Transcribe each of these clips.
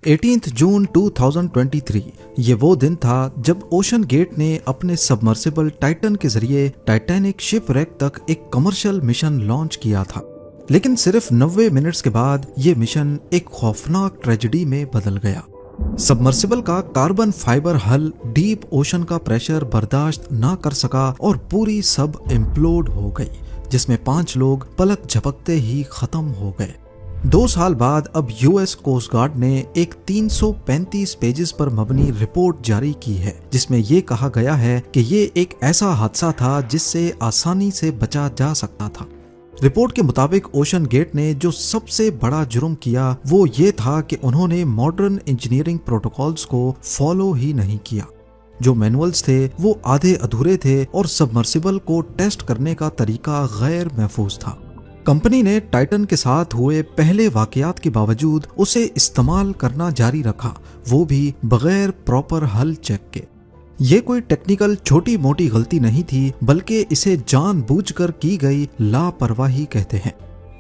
18 जून 2023 ये वो दिन था जब ओशन गेट ने अपने सबमर्सिबल टाइटन के जरिए टाइटैनिक शिपरेक तक एक कमर्शियल मिशन लॉन्च किया था। लेकिन सिर्फ 90 मिनट्स के बाद ये मिशन एक खौफनाक ट्रेजेडी में बदल गया। सबमर्सिबल का कार्बन फाइबर हल डीप ओशन का प्रेशर बर्दाश्त ना कर सका और पूरी सब इम्प्लोड हो गई, जिसमें 5 लोग पलक झपकते ही खत्म हो गए। 2 साल बाद अब यूएस कोस्ट गार्ड ने एक 335 पेजेस पर मबनी रिपोर्ट जारी की है, जिसमें ये कहा गया है कि ये एक ऐसा हादसा था जिससे आसानी से बचा जा सकता था। रिपोर्ट के मुताबिक ओशन गेट ने जो सबसे बड़ा जुर्म किया वो ये था कि उन्होंने मॉडर्न इंजीनियरिंग प्रोटोकॉल्स को फॉलो ही नहीं किया। जो मैनुअल्स थे वो आधे अधूरे थे और सबमर्सिबल को टेस्ट करने का तरीका गैर महफूज था। कंपनी ने टाइटन के साथ हुए पहले वाकयात के बावजूद उसे इस्तेमाल करना जारी रखा, वो भी बगैर प्रॉपर हल चेक के। ये कोई टेक्निकल छोटी मोटी गलती नहीं थी, बल्कि इसे जानबूझकर की गई लापरवाही कहते हैं।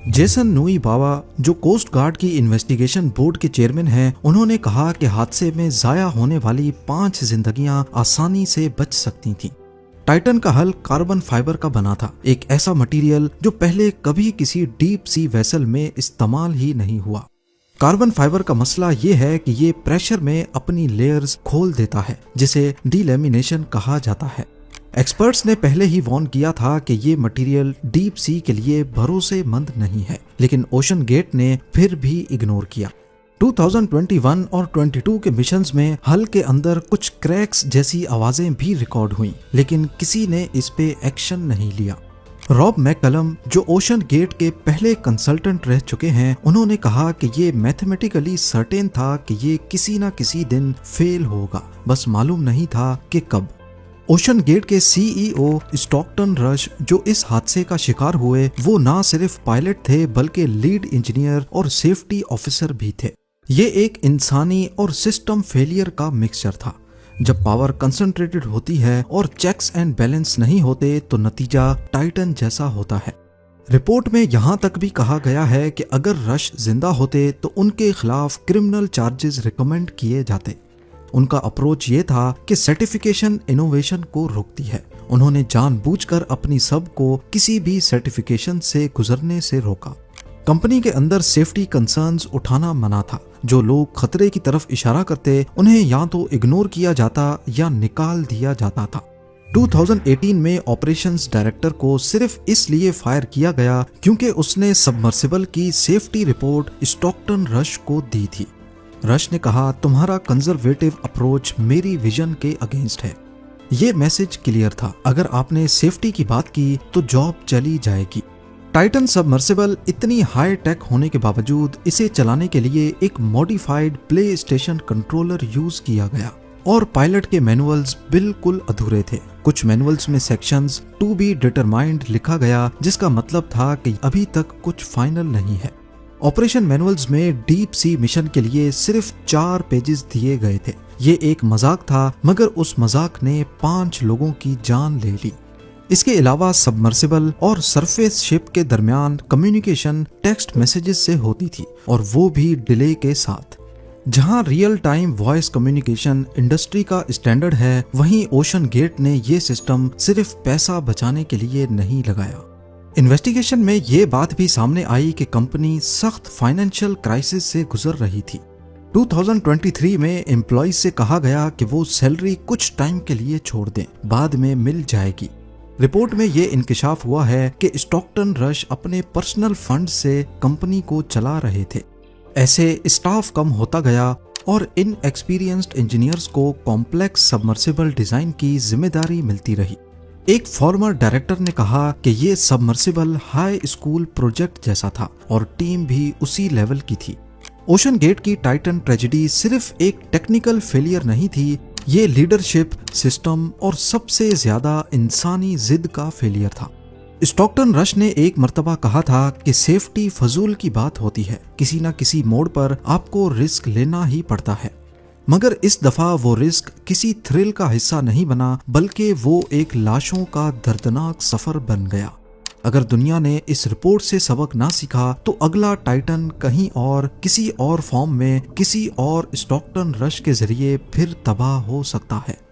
जेसन नुई बावा, जो कोस्ट गार्ड की इन्वेस्टिगेशन बोर्ड के चेयरमैन हैं, उन्होंने कहा कि हादसे में जाया होने वाली 5 जिंदगियां आसानी से बच सकती थीं। टाइटन का हल कार्बन फाइबर का बना था, एक ऐसा मटेरियल जो पहले कभी किसी डीप सी वेसल में इस्तेमाल ही नहीं हुआ। कार्बन फाइबर का मसला ये है कि ये प्रेशर में अपनी लेयर्स खोल देता है, जिसे डीलैमिनेशन कहा जाता है। एक्सपर्ट्स ने पहले ही वार्न किया था कि ये मटेरियल डीप सी के लिए भरोसेमंद नहीं है, लेकिन ओशन गेट ने फिर भी इग्नोर किया। 2021 और 22 के मिशंस में हल के अंदर कुछ क्रैक्स जैसी आवाजें भी रिकॉर्ड हुई, लेकिन किसी ने इस पे एक्शन नहीं लिया। रॉब मैककलम, जो ओशन गेट के पहले कंसल्टेंट रह चुके हैं, उन्होंने कहा कि ये मैथमेटिकली सर्टेन था कि ये किसी न किसी दिन फेल होगा, बस मालूम नहीं था कि कब। ओशन गेट के सीईओ स्टॉकटन रश, जो इस हादसे का शिकार हुए, वो ना सिर्फ पायलट थे बल्कि लीड इंजीनियर और सेफ्टी ऑफिसर भी थे। ये एक इंसानी और सिस्टम फेलियर का मिक्सचर था। जब पावर कंसंट्रेटेड होती है और चेक्स एंड बैलेंस नहीं होते तो नतीजा टाइटन जैसा होता है। रिपोर्ट में यहाँ तक भी कहा गया है कि अगर रश जिंदा होते तो उनके खिलाफ क्रिमिनल चार्जेस रिकमेंड किए जाते। उनका अप्रोच ये था कि सर्टिफिकेशन इनोवेशन को रोकती है। उन्होंने जानबूझकर अपनी सब को किसी भी सर्टिफिकेशन से गुजरने से रोका। कंपनी के अंदर सेफ्टी कंसर्न्स उठाना मना था। जो लोग खतरे की तरफ इशारा करते उन्हें या तो इग्नोर किया जाता या निकाल दिया जाता था। 2018 में ऑपरेशंस डायरेक्टर को सिर्फ इसलिए फायर किया गया क्योंकि उसने सबमर्सिबल की सेफ्टी रिपोर्ट स्टॉकटन रश को दी थी। रश ने कहा, तुम्हारा कंजर्वेटिव अप्रोच मेरी विजन के अगेंस्ट है। ये मैसेज क्लियर था, अगर आपने सेफ्टी की बात की तो जॉब चली जाएगी। टाइटन सबमर्सिबल इतनी हाई टेक होने के बावजूद इसे चलाने के लिए एक modified play station controller use किया गया और पायलट के मैनुअल्स बिल्कुल अधूरे थे। कुछ मैनुअल्स में सेक्शंस टू बी डिटरमाइंड लिखा गया, जिसका मतलब था कि अभी तक कुछ फाइनल नहीं है। ऑपरेशन मैनुअल्स में डीप सी मिशन के लिए सिर्फ 4 पेजेस दिए गए थे। ये एक मजाक था, मगर उस मजाक ने 5 लोगों की जान ले ली। इसके अलावा सबमर्सिबल और सरफेस शिप के दरमियान कम्युनिकेशन टेक्स्ट मैसेजेस से होती थी, और वो भी डिले के साथ। जहां real time voice communication industry का स्टैंडर्ड है, वहीं ओशन गेट ने ये सिस्टम सिर्फ पैसा बचाने के लिए नहीं लगाया। इन्वेस्टिगेशन में ये बात भी सामने आई कि कंपनी सख्त फाइनेंशियल क्राइसिस से गुजर रही थी। 2023 में एम्प्लॉइज से कहा गया कि वो सैलरी कुछ टाइम के लिए छोड़ दें, बाद में मिल जाएगी। रिपोर्ट में ये इंकिशाफ हुआ है कि स्टॉकटन रश अपने पर्सनल फंड से कंपनी को चला रहे थे। ऐसे स्टाफ कम होता गया और इन एक्सपीरियंस्ड इंजीनियर्स को कॉम्प्लेक्स सबमर्सिबल डिजाइन की जिम्मेदारी मिलती रही। एक फॉर्मर डायरेक्टर ने कहा कि ये सबमर्सिबल हाई स्कूल प्रोजेक्ट जैसा था और टीम भी उसी लेवल की थी। ओशन गेट की टाइटन ट्रेजेडी सिर्फ एक टेक्निकल फेलियर नहीं थी, ये लीडरशिप, सिस्टम और सबसे ज्यादा इंसानी जिद का फेलियर था। स्टॉकटन रश ने एक मर्तबा कहा था कि सेफ्टी फजूल की बात होती है, किसी न किसी मोड़ पर आपको रिस्क लेना ही पड़ता है। मगर इस दफा वो रिस्क किसी थ्रिल का हिस्सा नहीं बना, बल्कि वो एक लाशों का दर्दनाक सफर बन गया। अगर दुनिया ने इस रिपोर्ट से सबक ना सीखा तो अगला टाइटन कहीं और किसी और फॉर्म में किसी और स्टॉकटन रश के जरिए फिर तबाह हो सकता है।